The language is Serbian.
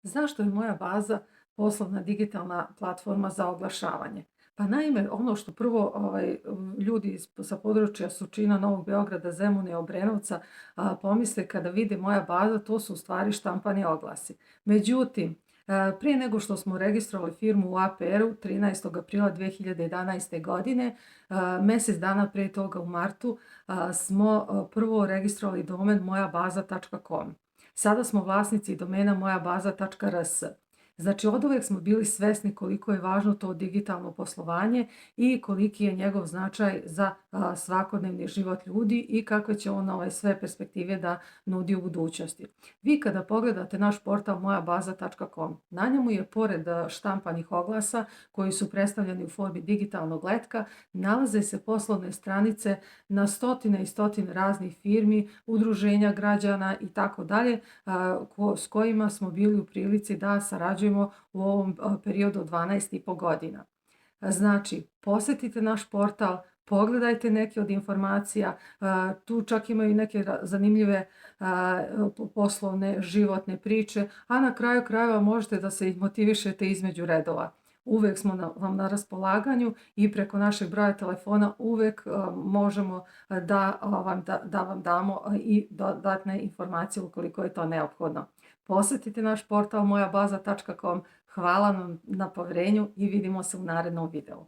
Zašto je moja baza poslovna digitalna platforma za oglašavanje? Pa naime, ono što prvo ljudi sa područja Surčina, Novog Beograda, Zemuna i Obrenovca pomisle kada vide moja baza, to su u stvari štampani oglasi. Međutim, prije nego što smo registrovali firmu u APR-u 13. aprila 2011. godine, mjesec dana prije toga u martu smo prvo registrovali domen mojabaza.com. Sada smo vlasnici domena mojabaza.rs. Znači, oduvek smo bili svesni koliko je važno to digitalno poslovanje i koliki je njegov značaj za svakodnevni život ljudi i kakve će on sve perspektive da nudi u budućnosti. Vi kada pogledate naš portal mojabaza.com, na njemu je pored štampanih oglasa koji su predstavljeni u formi digitalnog letka, nalaze se poslovne stranice na stotine i stotine raznih firmi, udruženja građana i tako dalje, s kojima smo bili u prilici da sarađujemo u ovom periodu od 12,5 godina. Znači, posjetite naš portal, pogledajte neke od informacija, tu čak imaju neke zanimljive poslovne, životne priče, a na kraju krajeva možete da se motivišete između redova. Uvek smo vam na raspolaganju i preko našeg broja telefona uvek možemo da vam damo i dodatne informacije ukoliko je to neophodno. Posjetite naš portal mojabaza.com. Hvala vam na poverenju i vidimo se u narednom videu.